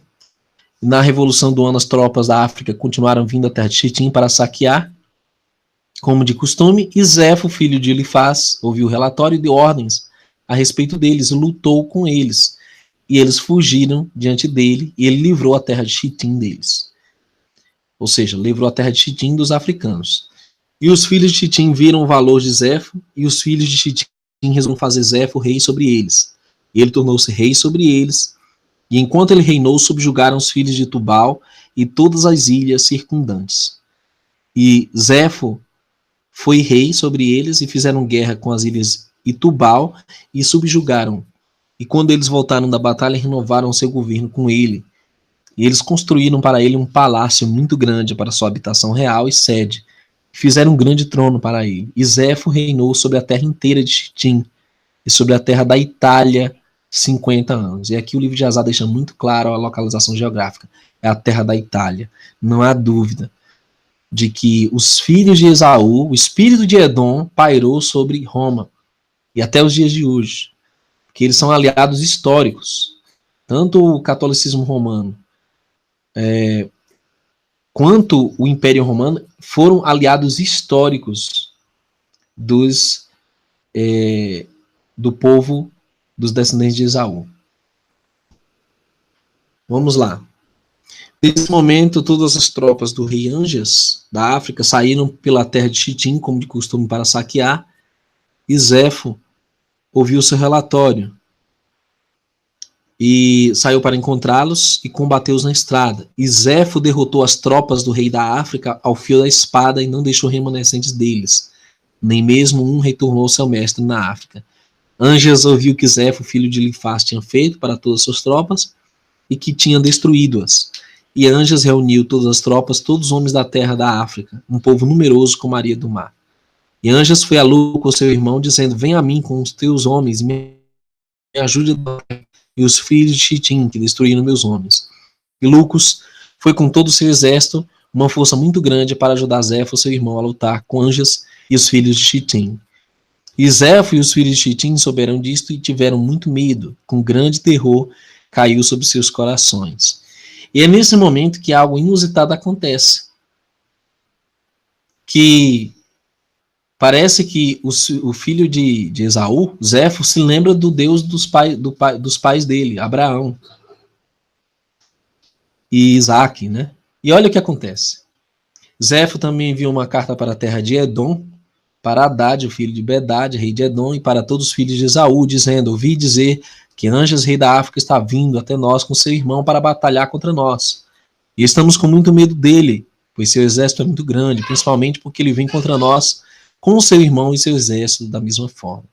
Na Revolução do Ano, as tropas da África continuaram vindo à terra de Chitim para saquear. Como de costume, e Zefo, filho de Elifaz, ouviu o relatório e deu ordens a respeito deles, e lutou com eles. E eles fugiram diante dele, e ele livrou a terra de Chitim deles. Ou seja, livrou a terra de Chitim dos africanos. E os filhos de Chitim viram o valor de Zefo, e os filhos de Chitim resolveram fazer Zefo rei sobre eles. E ele tornou-se rei sobre eles, e enquanto ele reinou, subjugaram os filhos de Tubal e todas as ilhas circundantes. E Zefo foi rei sobre eles, e fizeram guerra com as ilhas e Tubal, e subjugaram. E quando eles voltaram da batalha, renovaram seu governo com ele. E eles construíram para ele um palácio muito grande para sua habitação real e sede. Fizeram um grande trono para ele. E Zefo reinou sobre a terra inteira de Chitim e sobre a terra da Itália 50 anos. E aqui o livro de Azar deixa muito claro a localização geográfica. É a terra da Itália. Não há dúvida de que os filhos de Esaú, o espírito de Edom, pairou sobre Roma. E até os dias de hoje. Que eles são aliados históricos. Tanto o catolicismo romano quanto o Império Romano foram aliados históricos do povo dos descendentes de Esaú. Vamos lá. Nesse momento, todas as tropas do rei Anjas, da África, saíram pela terra de Chitim, como de costume, para saquear, e Zefo ouviu seu relatório e saiu para encontrá-los e combateu-os na estrada. E Zefo derrotou as tropas do rei da África ao fio da espada e não deixou remanescentes deles. Nem mesmo um retornou ao seu mestre na África. Anjas ouviu que Zefo, filho de Elifaz, tinha feito para todas as suas tropas e que tinha destruído-as. E Anjas reuniu todas as tropas, todos os homens da terra da África, um povo numeroso como a areia do mar. E Anjas foi a luta com seu irmão, dizendo: vem a mim com os teus homens e me ajude e os filhos de Chitim, que destruíram meus homens. E Lucos foi com todo o seu exército, uma força muito grande para ajudar Zefo, seu irmão, a lutar com Anjas e os filhos de Chitim. E Zefo e os filhos de Chitim souberam disto e tiveram muito medo, com grande terror caiu sobre seus corações. E é nesse momento que algo inusitado acontece. Que parece que o filho de Esaú, Zefo, se lembra do Deus dos pais dele, Abraão e Isaac, né? E olha o que acontece. Zefo também enviou uma carta para a terra de Edom, para Haddad, o filho de Bedad, rei de Edom, e para todos os filhos de Esaú, dizendo: ouvi dizer que Anjas, rei da África, está vindo até nós com seu irmão para batalhar contra nós. E estamos com muito medo dele, pois seu exército é muito grande, principalmente porque ele vem contra nós com o seu irmão e seu exército da mesma forma.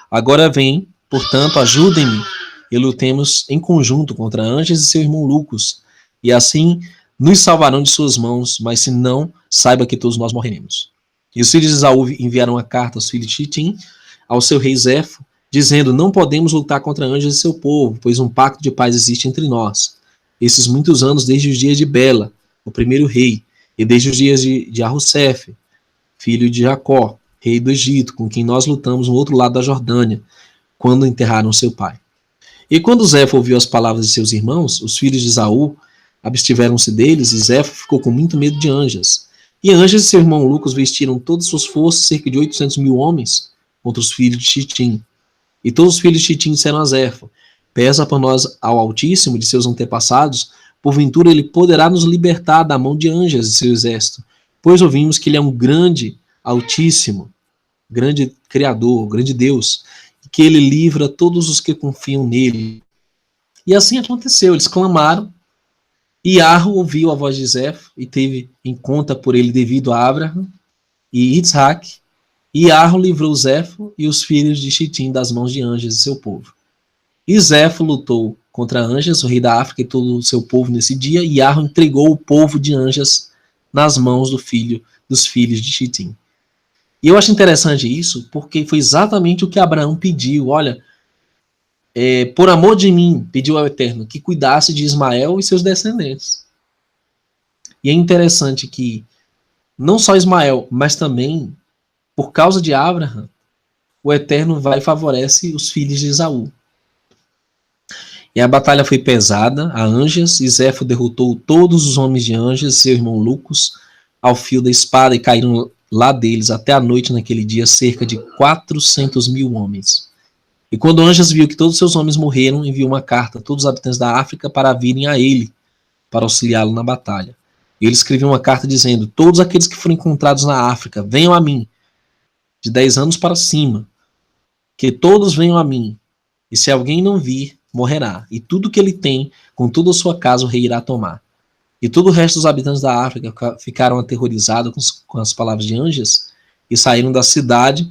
Agora vem, portanto, ajudem-me e lutemos em conjunto contra Anjas e seu irmão Lucos, e assim nos salvarão de suas mãos, mas se não, saiba que todos nós morreremos. E os filhos de Esaú enviaram uma carta aos filhos de Chitim, ao seu rei Zefo, dizendo: não podemos lutar contra Anjas e seu povo, pois um pacto de paz existe entre nós. Esses muitos anos, desde os dias de Bela, o primeiro rei, e desde os dias de Arrussef, filho de Jacó, rei do Egito, com quem nós lutamos no outro lado da Jordânia, quando enterraram seu pai. E quando Zefo ouviu as palavras de seus irmãos, os filhos de Esaú abstiveram-se deles, e Zefo ficou com muito medo de Anjas. E Anjas e seu irmão Lucas vestiram todas suas forças, cerca de 800 mil homens, contra os filhos de Chitim. E todos os filhos de Chitim disseram a Zefo: peça por nós ao Altíssimo de seus antepassados, porventura ele poderá nos libertar da mão de Anjas e seu exército, pois ouvimos que ele é um grande Altíssimo, grande Criador, grande Deus, e que ele livra todos os que confiam nele. E assim aconteceu, eles clamaram, e Arro ouviu a voz de Zefo e teve em conta por ele devido a Abraham e Isaac, e Arro livrou Zefo e os filhos de Chitim das mãos de Anjas e seu povo. E Zefo lutou contra Anjas, o rei da África, e todo o seu povo nesse dia, e Arro entregou o povo de Anjas nas mãos dos filhos de Chitim. E eu acho interessante isso, porque foi exatamente o que Abraão pediu. Olha, por amor de mim, pediu ao Eterno que cuidasse de Ismael e seus descendentes. E é interessante que não só Ismael, mas também, por causa de Abraham, o Eterno vai e favorece os filhos de Esaú. E a batalha foi pesada a Anjas, e Zefo derrotou todos os homens de Anjas, seu irmão Lucos, ao fio da espada, e caíram lá deles até a noite naquele dia cerca de 400.000 homens. E quando Anjas viu que todos os seus homens morreram, enviou uma carta a todos os habitantes da África para virem a ele, para auxiliá-lo na batalha. E ele escreveu uma carta dizendo: todos aqueles que forem encontrados na África, venham a mim, de 10 anos para cima, que todos venham a mim, e se alguém não vir, morrerá, e tudo que ele tem, com toda a sua casa, o rei irá tomar. E todo o resto dos habitantes da África ficaram aterrorizados com as palavras de Anjas, e saíram da cidade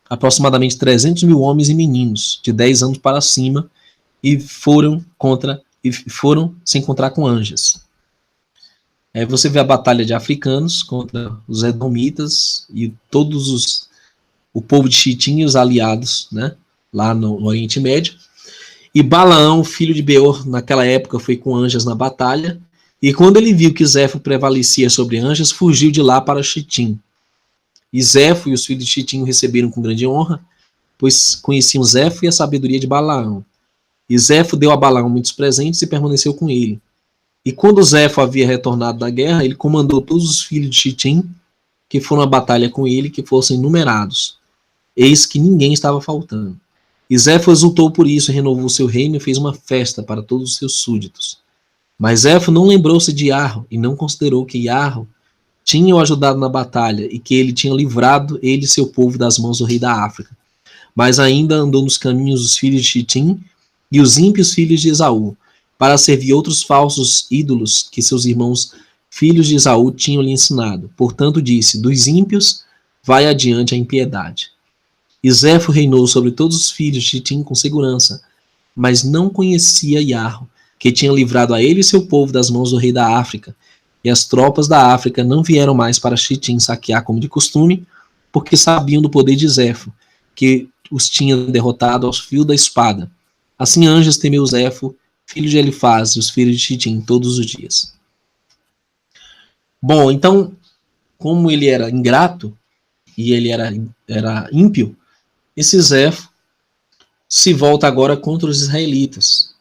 aproximadamente 300.000 homens e meninos, de 10 anos para cima, e foram se encontrar com Anjas. Aí você vê a batalha de africanos contra os edomitas e o povo de Chitim e os aliados, né, lá no Oriente Médio. E Balaão, filho de Beor, naquela época foi com Anjas na batalha, e quando ele viu que Zéfo prevalecia sobre Anjas, fugiu de lá para Chitim. E Zéfo e os filhos de Chitim o receberam com grande honra, pois conheciam Zéfo e a sabedoria de Balaão. E Zéfo deu a Balaão muitos presentes e permaneceu com ele. E quando Zéfo havia retornado da guerra, ele comandou todos os filhos de Chitim que foram à batalha com ele, que fossem numerados. Eis que ninguém estava faltando. E Zéfo exultou por isso, renovou seu reino e fez uma festa para todos os seus súditos. Mas Zéfo não lembrou-se de Iarro, e não considerou que Iarro tinha o ajudado na batalha, e que ele tinha livrado ele e seu povo das mãos do rei da África. Mas ainda andou nos caminhos dos filhos de Chitim e os ímpios filhos de Esaú, para servir outros falsos ídolos que seus irmãos filhos de Esaú tinham lhe ensinado. Portanto disse: dos ímpios vai adiante a impiedade. E Zéfo reinou sobre todos os filhos de Chitim com segurança, mas não conhecia Iarro, que tinha livrado a ele e seu povo das mãos do rei da África. E as tropas da África não vieram mais para Chitim saquear como de costume, porque sabiam do poder de Zéfo, que os tinha derrotado aos fios da espada. Assim Anjas temeu Zéfo, filho de Elifaz, e os filhos de Chitim todos os dias. Bom, então, como ele era ingrato, e ele era ímpio, esse Zéfo se volta agora contra os israelitas.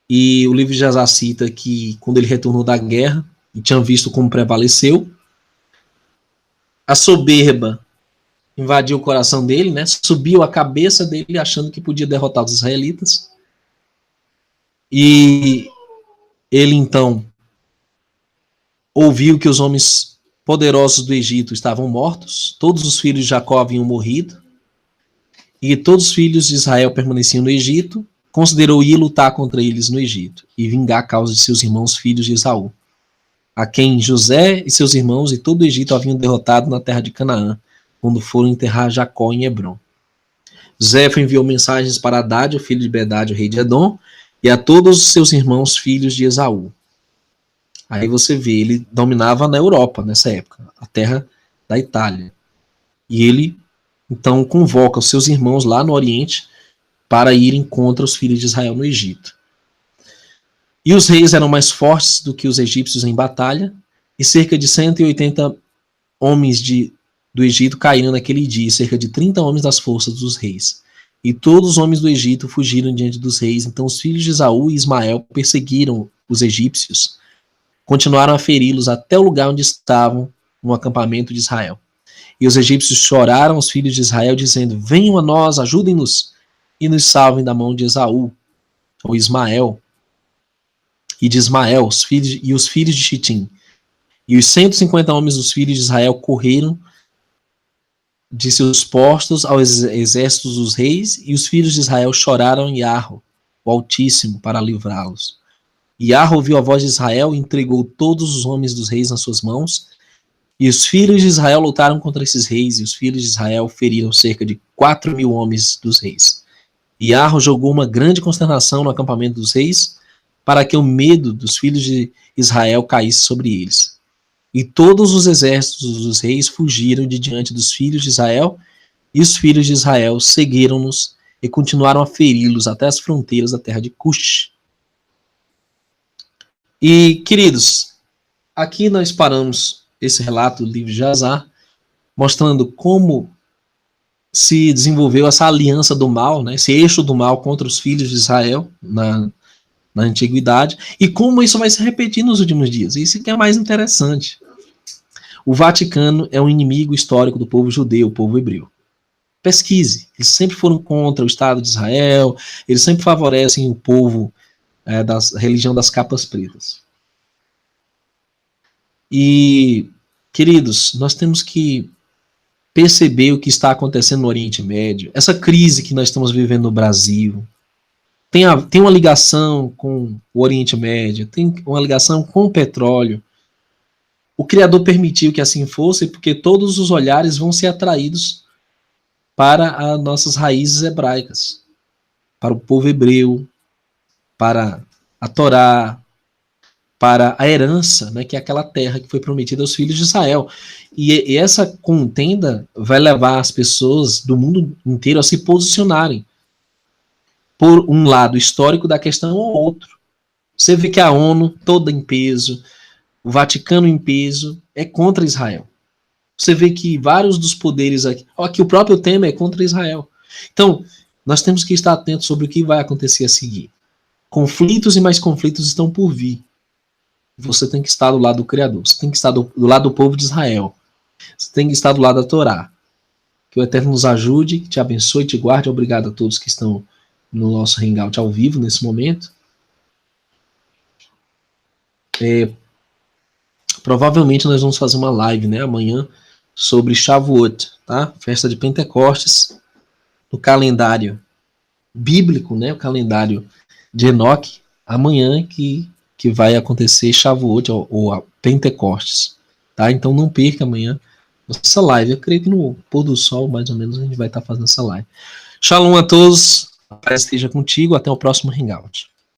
E o livro de Jasar cita que quando ele retornou da guerra, e tinha visto como prevaleceu, a soberba invadiu o coração dele, né? Subiu a cabeça dele achando que podia derrotar os israelitas. E ele então ouviu que os homens poderosos do Egito estavam mortos, todos os filhos de Jacó haviam morrido, e todos os filhos de Israel permaneciam no Egito. Considerou ir lutar contra eles no Egito e vingar a causa de seus irmãos filhos de Esaú, a quem José e seus irmãos e todo o Egito haviam derrotado na terra de Canaã, quando foram enterrar Jacó em Hebrom. Zéfo enviou mensagens para Haddad, o filho de Bedade, o rei de Edom, e a todos os seus irmãos filhos de Esaú. Aí você vê, ele dominava na Europa nessa época, a terra da Itália. E ele então convoca os seus irmãos lá no Oriente para irem contra os filhos de Israel no Egito. E os reis eram mais fortes do que os egípcios em batalha, e cerca de 180 homens do Egito caíram naquele dia, e cerca de 30 homens das forças dos reis. E todos os homens do Egito fugiram diante dos reis. Então os filhos de Esaú e Ismael perseguiram os egípcios, continuaram a feri-los até o lugar onde estavam, no acampamento de Israel. E os egípcios choraram os filhos de Israel, dizendo: venham a nós, ajudem-nos, e nos salvem da mão de Esaú, ou Ismael, e de Ismael, os filhos de Chitim. E os 150 homens dos filhos de Israel correram de seus postos aos exércitos dos reis, e os filhos de Israel choraram em Iarro, o Altíssimo, para livrá-los. E Iarro ouviu a voz de Israel e entregou todos os homens dos reis nas suas mãos, e os filhos de Israel lutaram contra esses reis, e os filhos de Israel feriram cerca de 4.000 homens dos reis. E Iarro jogou uma grande consternação no acampamento dos reis, para que o medo dos filhos de Israel caísse sobre eles. E todos os exércitos dos reis fugiram de diante dos filhos de Israel, e os filhos de Israel seguiram-nos e continuaram a feri-los até as fronteiras da terra de Cush. E, queridos, aqui nós paramos esse relato do livro de Jasar, mostrando como se desenvolveu essa aliança do mal, né, esse eixo do mal contra os filhos de Israel na antiguidade, e como isso vai se repetir nos últimos dias. Isso que é mais interessante. O Vaticano é um inimigo histórico do povo judeu, o povo hebreu. Pesquise. Eles sempre foram contra o Estado de Israel, eles sempre favorecem o povo da religião das capas pretas. E, queridos, nós temos que perceber o que está acontecendo no Oriente Médio, essa crise que nós estamos vivendo no Brasil, tem uma ligação com o Oriente Médio, tem uma ligação com o petróleo. O Criador permitiu que assim fosse, porque todos os olhares vão ser atraídos para as nossas raízes hebraicas, para o povo hebreu, para a Torá, para a herança, né, que é aquela terra que foi prometida aos filhos de Israel. E essa contenda vai levar as pessoas do mundo inteiro a se posicionarem por um lado histórico da questão ou outro. Você vê que a ONU, toda em peso, o Vaticano em peso, é contra Israel. Você vê que vários dos poderes aqui o próprio tema é contra Israel. Então, nós temos que estar atentos sobre o que vai acontecer a seguir. Conflitos e mais conflitos estão por vir. Você tem que estar do lado do Criador, você tem que estar do lado do povo de Israel, você tem que estar do lado da Torá. Que o Eterno nos ajude, te abençoe, te guarde. Obrigado a todos que estão no nosso Hangout ao vivo nesse momento. Provavelmente nós vamos fazer uma live, né, amanhã sobre Shavuot, tá? Festa de Pentecostes, no calendário bíblico, né, o calendário de Enoque, amanhã que vai acontecer Shavuot ou a Pentecostes, tá? Então não perca amanhã essa live. Eu creio que no pôr do sol, mais ou menos, a gente vai estar fazendo essa live. Shalom a todos, a paz esteja contigo, até o próximo Hangout.